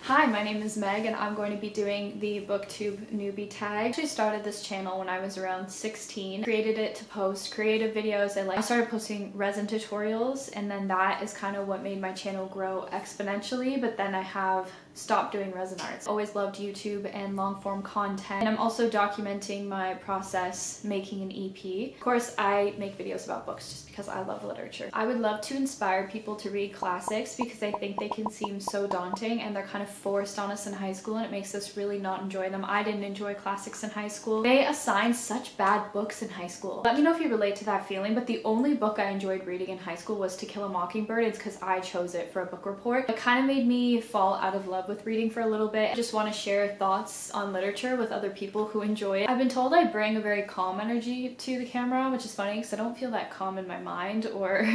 Hi, my name is Meg and I'm going to be doing the Booktube Newbie tag. I actually started this channel when I was around 16. Created it to post creative videos. I started posting resin tutorials, and then that is kind of what made my channel grow exponentially, but then I have stopped doing resin arts. Always loved YouTube and long form content, and I'm also documenting my process making an EP. Of course, I make videos about books just because I love literature. I would love to inspire people to read classics because I think they can seem so daunting and they're kind of forced on us in high school, and it makes us really not enjoy them. I didn't enjoy classics in high school. They assigned such bad books in high school. Let me know if you relate to that feeling, but the only book I enjoyed reading in high school was To Kill a Mockingbird. It's because I chose it for a book report. It kind of made me fall out of love with reading for a little bit. I just want to share thoughts on literature with other people who enjoy it. I've been told I bring a very calm energy to the camera, which is funny because I don't feel that calm in my mind, or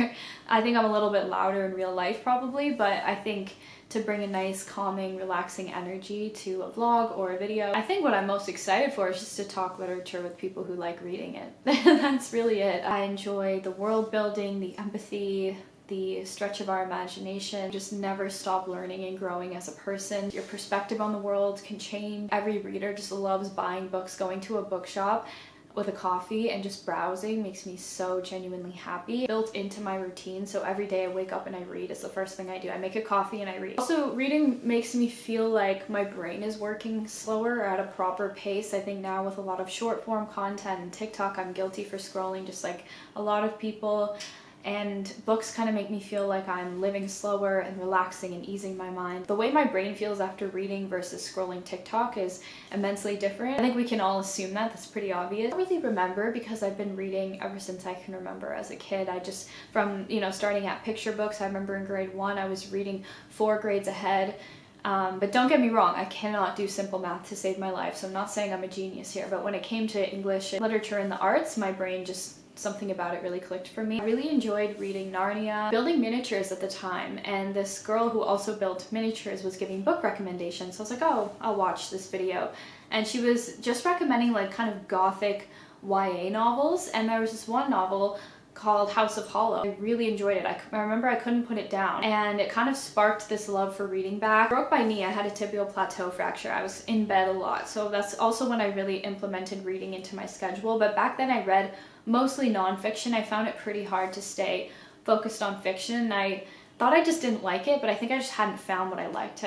I think I'm a little bit louder in real life probably, but I think to bring a nice, calming, relaxing energy to a vlog or a video. I think what I'm most excited for is just to talk literature with people who like reading it. That's really it. I enjoy the world building, the empathy, the stretch of our imagination. Just never stop learning and growing as a person. Your perspective on the world can change. Every reader just loves buying books, going to a bookshop with a coffee and just browsing makes me so genuinely happy. Built into my routine, so every day I wake up and I read. It's the first thing I do. I make a coffee and I read. Also, reading makes me feel like my brain is working slower, at a proper pace. I think now with a lot of short form content and TikTok, I'm guilty for scrolling just like a lot of people. And books kind of make me feel like I'm living slower and relaxing and easing my mind. The way my brain feels after reading versus scrolling TikTok is immensely different. I think we can all assume that. That's pretty obvious. I don't really remember because I've been reading ever since I can remember as a kid. I just, from, starting at picture books, I remember in grade 1 I was reading 4 grades ahead. But don't get me wrong, I cannot do simple math to save my life, so I'm not saying I'm a genius here, but when it came to English and literature and the arts, my brain just, something about it really clicked for me. I really enjoyed reading Narnia, building miniatures at the time, and this girl who also built miniatures was giving book recommendations, so I was like, oh, I'll watch this video. And she was just recommending like kind of gothic YA novels, and there was this one novel called House of Hollow. I really enjoyed it. I remember I couldn't put it down, and it kind of sparked this love for reading back. I broke my knee. I had a tibial plateau fracture. I was in bed a lot, so that's also when I really implemented reading into my schedule. But back then I read mostly nonfiction. I found it pretty hard to stay focused on fiction. I thought I just didn't like it, but I think I just hadn't found what I liked.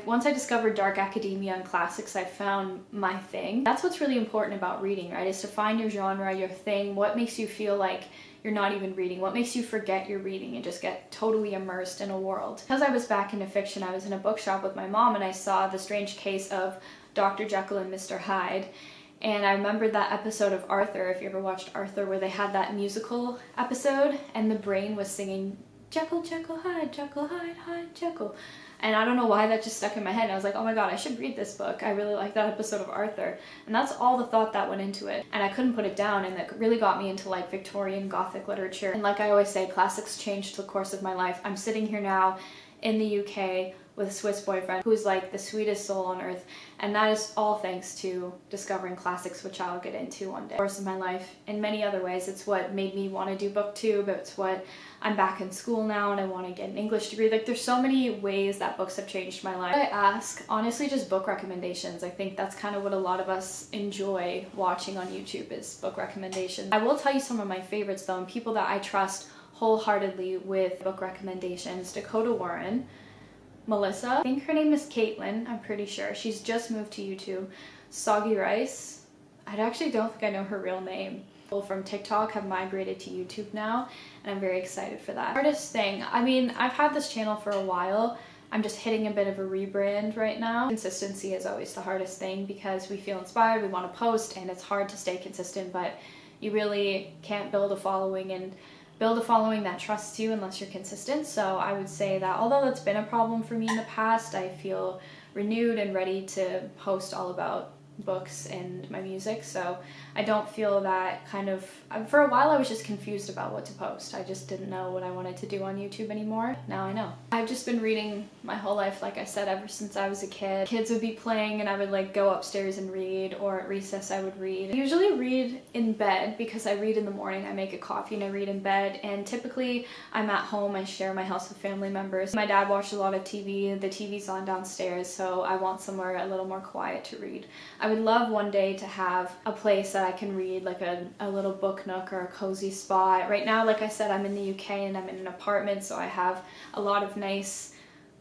Once I discovered dark academia and classics, I found my thing. That's what's really important about reading, right? Is to find your genre, your thing, what makes you feel like you're not even reading, what makes you forget you're reading and just get totally immersed in a world. Because I was back into fiction, I was in a bookshop with my mom and I saw The Strange Case of Dr. Jekyll and Mr. Hyde. And I remembered that episode of Arthur, if you ever watched Arthur, where they had that musical episode and the brain was singing Jekyll, Jekyll, Hyde, Jekyll, Hyde, Hyde, Jekyll. And I don't know why that just stuck in my head. I was like, oh my god, I should read this book. I really like that episode of Arthur. And that's all the thought that went into it. And I couldn't put it down, and that really got me into like Victorian Gothic literature. And like I always say, classics changed the course of my life. I'm sitting here now in the UK with a Swiss boyfriend who's like the sweetest soul on earth, and that is all thanks to discovering classics, which I'll get into one day. The course of my life in many other ways. It's what made me want to do Booktube. It's what I'm back in school now and I want to get an English degree. Like, there's so many ways that books have changed my life. I ask, honestly, just book recommendations. I think that's kind of what a lot of us enjoy watching on YouTube, is book recommendations. I will tell you some of my favorites though, and people that I trust wholeheartedly with book recommendations. Dakota Warren, Melissa, I think her name is Caitlin, I'm pretty sure. She's just moved to YouTube. Soggy Rice, I actually don't think I know her real name. People from TikTok have migrated to YouTube now, and I'm very excited for that. Hardest thing, I mean, I've had this channel for a while. I'm just hitting a bit of a rebrand right now. Consistency is always the hardest thing because we feel inspired, we want to post, and it's hard to stay consistent, but you really can't build a following and build a following that trusts you unless you're consistent. So I would say that although that's been a problem for me in the past, I feel renewed and ready to post all about books and my music, so I don't feel that kind of, for a while I was just confused about what to post. I just didn't know what I wanted to do on YouTube anymore. Now I know. I've just been reading my whole life, like I said, ever since I was a kid. Kids would be playing and I would like go upstairs and read, or at recess I would read. I usually read in bed because I read in the morning. I make a coffee and I read in bed, and typically I'm at home. I share my house with family members. My dad watches a lot of TV. The TV's on downstairs, so I want somewhere a little more quiet to read. I would love one day to have a place that I can read, like a little book nook or a cozy spot. Right now, like I said, I'm in the UK and I'm in an apartment, so I have a lot of nice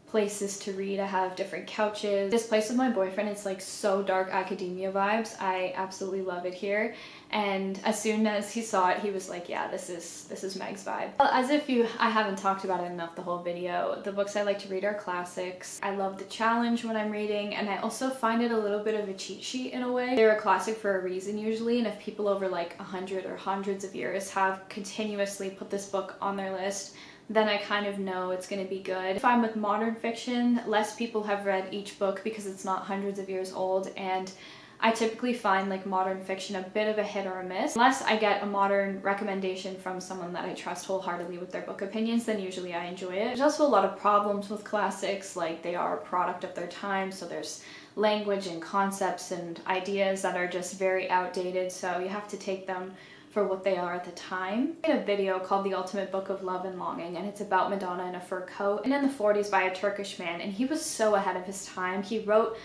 places to read. I have different couches. This place with my boyfriend, it's like so dark academia vibes. I absolutely love it here. And as soon as he saw it, he was like, yeah, this is Meg's vibe. Well, as if I haven't talked about it enough the whole video, the books I like to read are classics. I love the challenge when I'm reading, and I also find it a little bit of a cheat sheet in a way. They're a classic for a reason usually, and if people over like 100 or hundreds of years have continuously put this book on their list, then I kind of know it's going to be good. If I'm with modern fiction, less people have read each book because it's not hundreds of years old, and I typically find like modern fiction a bit of a hit or a miss. Unless I get a modern recommendation from someone that I trust wholeheartedly with their book opinions, then usually I enjoy it. There's also a lot of problems with classics, like they are a product of their time, so there's language and concepts and ideas that are just very outdated, so you have to take them for what they are at the time. I made a video called The Ultimate Book of Love and Longing, and it's about Madonna in a fur coat and in the 40s by a Turkish man, and he was so ahead of his time. He wrote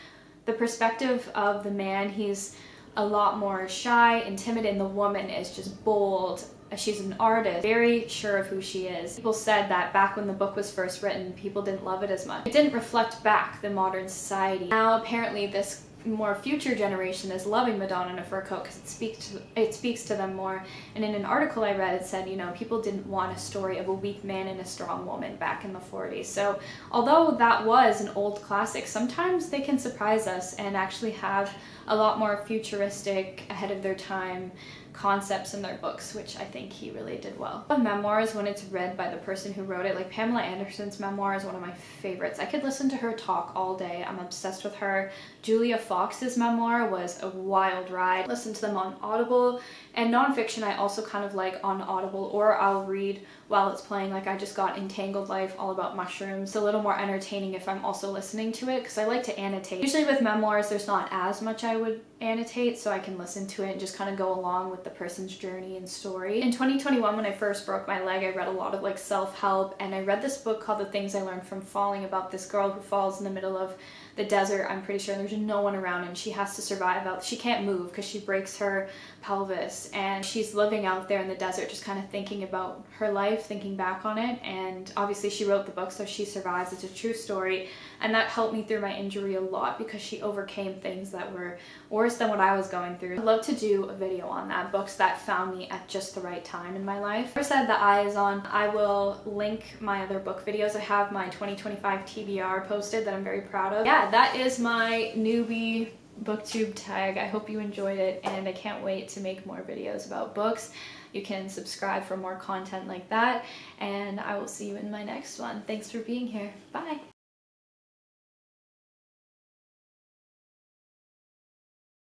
the perspective of the man. He's a lot more shy and timid, and the woman is just bold. She's an artist, very sure of who she is. People said that back when the book was first written, people didn't love it as much. It didn't reflect back the modern society. Now apparently this more future generation is loving Madonna in a fur coat because it speaks to them more. And in an article I read, it said, you know, people didn't want a story of a weak man and a strong woman back in the 40s. So although that was an old classic, sometimes they can surprise us and actually have a lot more futuristic, ahead of their time concepts in their books, which I think he really did well. Memoirs, when it's read by the person who wrote it, like Pamela Anderson's memoir is one of my favorites. I could listen to her talk all day. I'm obsessed with her. Julia Fox's memoir was a wild ride. Listen to them on Audible, and nonfiction I also kind of like on Audible, or I'll read while it's playing. Like I just got Entangled Life, all about mushrooms. It's a little more entertaining if I'm also listening to it, because I like to annotate. Usually with memoirs there's not as much I would annotate, so I can listen to it and just kind of go along with the person's journey and story. In 2021, when I first broke my leg, I read a lot of like self-help, and I read this book called The Things I Learned from Falling, about this girl who falls in the middle of the desert. I'm pretty sure there's no one around, and she has to survive out. She can't move because she breaks her pelvis, and she's living out there in the desert just kind of thinking about her life, thinking back on it. And obviously she wrote the book, so she survives. It's a true story, and that helped me through my injury a lot because she overcame things that were worse than what I was going through. I'd love to do a video on that, books that found me at just the right time in my life. Like I said, The Eye is On. I will link my other book videos. I have my 2025 TBR posted that I'm very proud of. Yeah, that is my newbie booktube tag. I hope you enjoyed it, and I can't wait to make more videos about books. You can subscribe for more content like that, and I will see you in my next one. Thanks for being here. Bye!